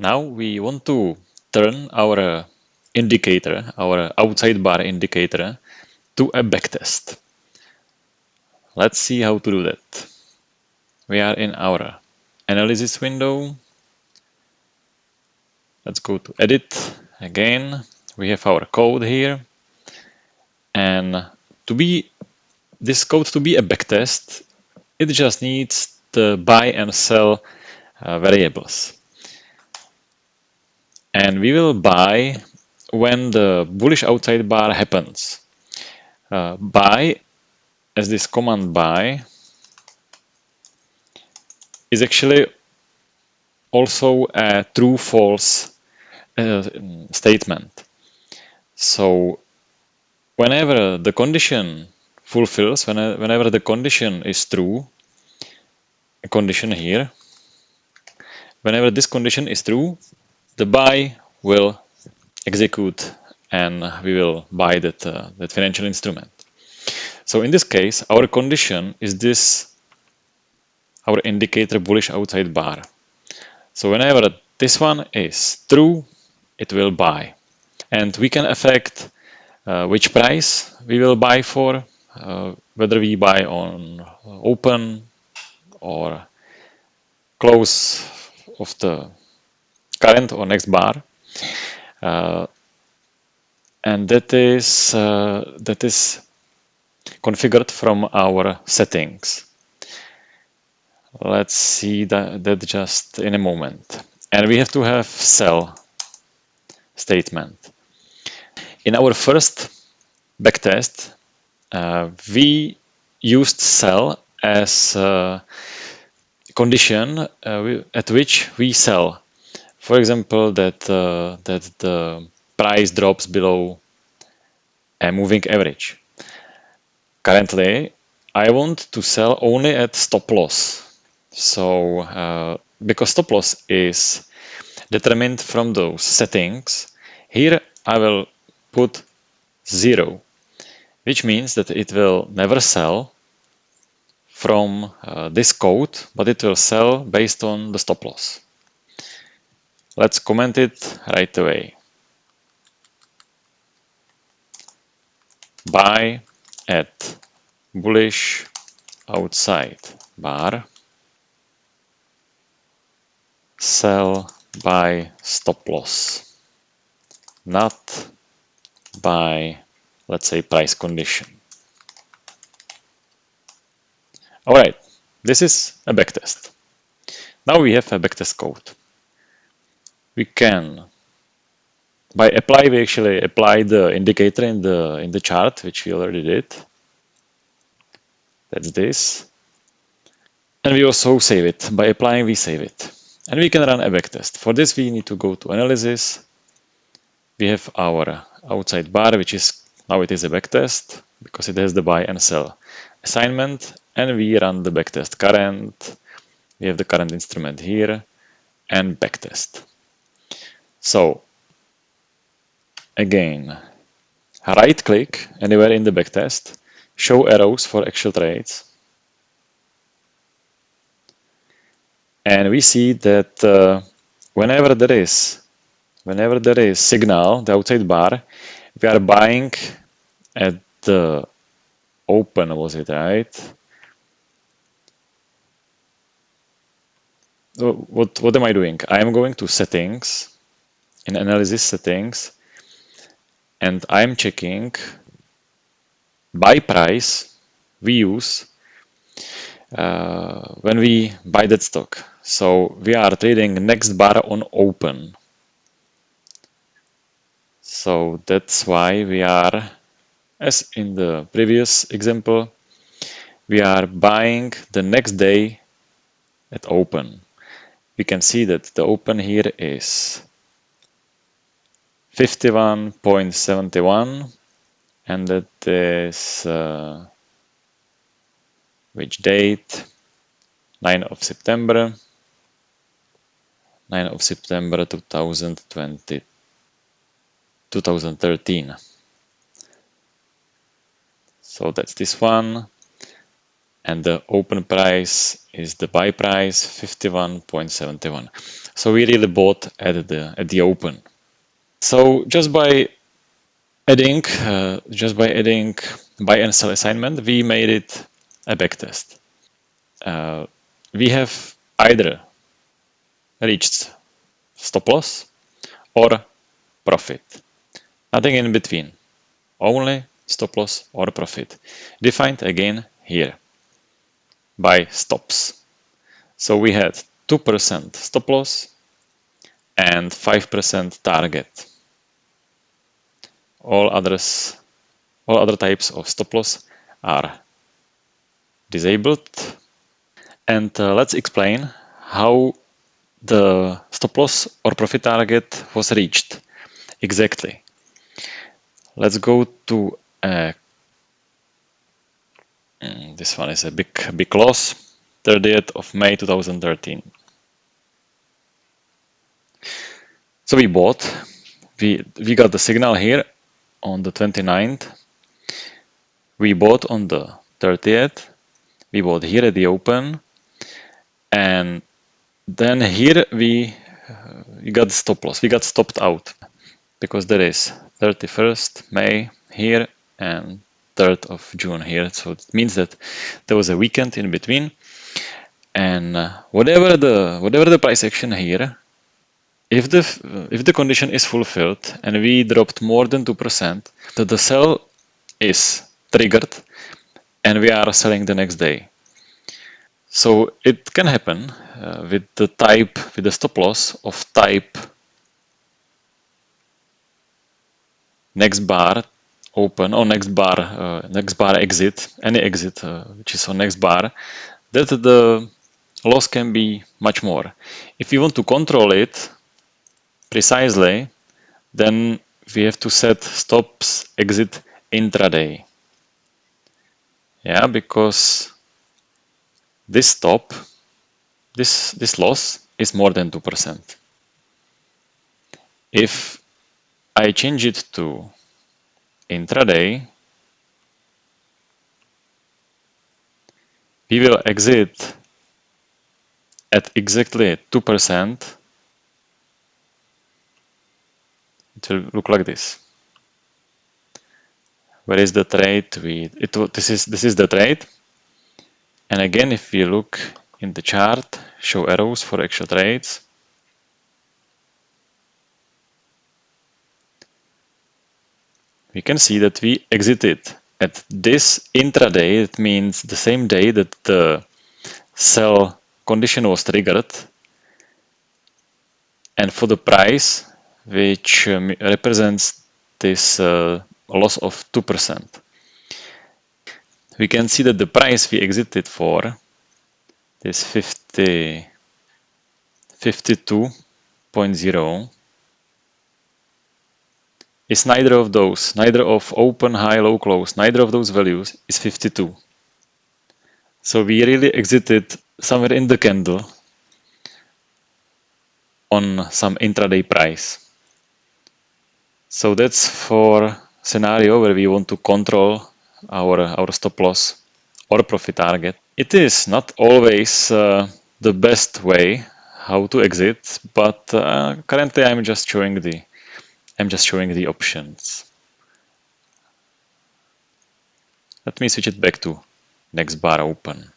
Now we want to turn our indicator, our outside bar indicator, to a backtest. Let's see how to do that. We are in our analysis window. Let's go to edit again. We have our code here. And to be this code to be a backtest, it just needs the buy and sell variables. And we will buy when the bullish outside bar happens. Buy, as this command buy, is actually also a true-false statement. So whenever the condition fulfills, whenever the condition is true, a condition here, whenever this condition is true, the buy will execute and we will buy that financial instrument. So in this case, our condition is this, our indicator bullish outside bar. So whenever this one is true, it will buy. And we can affect which price we will buy for, whether we buy on open or close of the current or next bar. And that is configured from our settings. Let's see that just in a moment. And we have to have sell statement. In our first backtest, we used sell as a condition at which we sell. For example, that the price drops below a moving average. Currently, I want to sell only at stop loss. So because stop loss is determined from those settings, here I will put 0, which means that it will never sell from this code, but it will sell based on the stop loss. Let's comment it right away. Buy at bullish outside bar, sell by stop loss, not by, let's say, price condition. All right, this is a backtest. Now we have a backtest code. We can, by apply, we actually apply the indicator in the chart, which we already did. That's this. And we also save it. By applying, we save it. And we can run a backtest. For this, we need to go to analysis. We have our outside bar, which is now it is a backtest because it has the buy and sell assignment. And we run the backtest current. We have the current instrument here and backtest. So again, right click anywhere in the backtest, show arrows for actual trades. And we see that whenever there is signal, the outside bar, we are buying at the open, was it right? What am I doing? I am going to settings, in analysis settings, and I'm checking buy price we use when we buy that stock. So we are trading next bar on open. So that's why we are, as in the previous example, we are buying the next day at open. We can see that the open here is 51.71 and that is which date? 9 of September 2013. So that's this one. and the open price is the buy price 51.71. So we really bought at the open. So just by adding buy and sell assignment, we made it a backtest. We have either reached stop loss or profit. Nothing in between. Only stop loss or profit. Defined again here by stops. So we had 2% stop loss and 5% target. All other types of stop loss are disabled. And let's explain how the stop loss or profit target was reached exactly. Let's go to this one is a big loss, 30th of May 2013. So we bought, we got the signal here on the 29th. We bought on the 30th. We bought here at the open, and then here we got the stop loss. We got stopped out because there is 31st May here and 3rd of June here. So it means that there was a weekend in between, and whatever the price action here, if the condition is fulfilled and we dropped more than 2%, the sell is triggered and we are selling the next day. So it can happen with the stop loss of type next bar open or next bar exit, any exit which is on next bar, that the loss can be much more. If you want to control it precisely, then we have to set stops exit intraday. Yeah, because this stop, this loss is more than 2%. If I change it to intraday, we will exit at exactly 2%. It will look like this. Where is the trade? This is the trade. And again, if we look in the chart, show arrows for extra trades, we can see that we exited at this intraday. It means the same day that the sell condition was triggered, and for the price which represents this loss of 2%. We can see that the price we exited for, this 52.0, is neither of those, neither of open, high, low, close, neither of those values is 52. So we really exited somewhere in the candle on some intraday price. So that's for scenario where we want to control our stop loss or profit target. It is not always the best way how to exit, but currently I'm just showing the options. Let me switch it back to next bar open.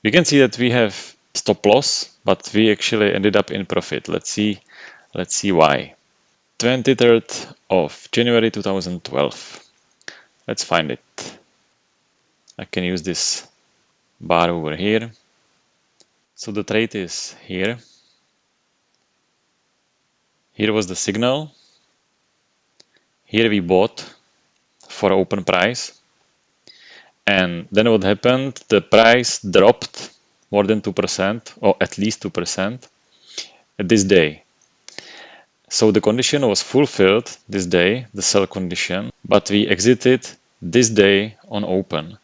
You can see that we have stop loss, but we actually ended up in profit. Let's see why. 23rd of January 2012. Let's find it. I can use this bar over here. So the trade is here. Here was the signal. Here we bought for open price. And then what happened? The price dropped more than 2% or at least 2% at this day. So the condition was fulfilled this day, the sell condition, but we exited this day on open.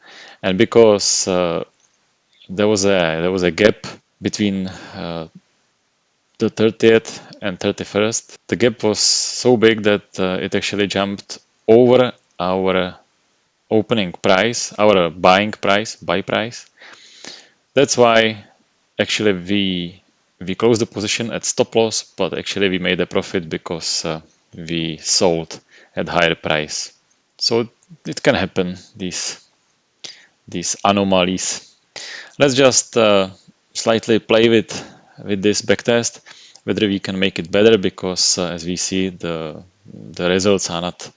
And because there was a gap between the 30th and 31st, the gap was so big that it actually jumped over our opening price, our buy price. That's why actually we closed the position at stop loss, but actually we made a profit because we sold at higher price. So it can happen, these anomalies. Let's just slightly play with this backtest, whether we can make it better, because as we see, the results are not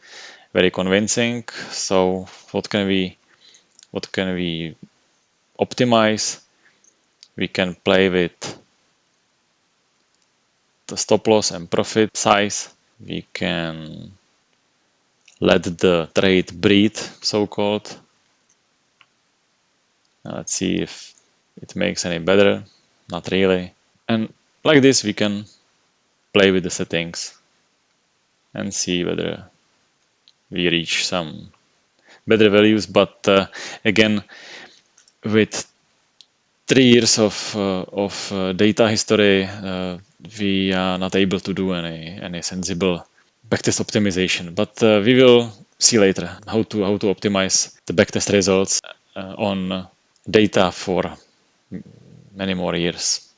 very convincing. So what can we optimize? We can play with the stop loss and profit size. We can let the trade breathe, so-called. Let's see if it makes any better. Not really. And like this, we can play with the settings and see whether we reach some better values. But again, with 3 years of data history, we are not able to do any sensible backtest optimization. But we will see later how to optimize the backtest results on data for many more years.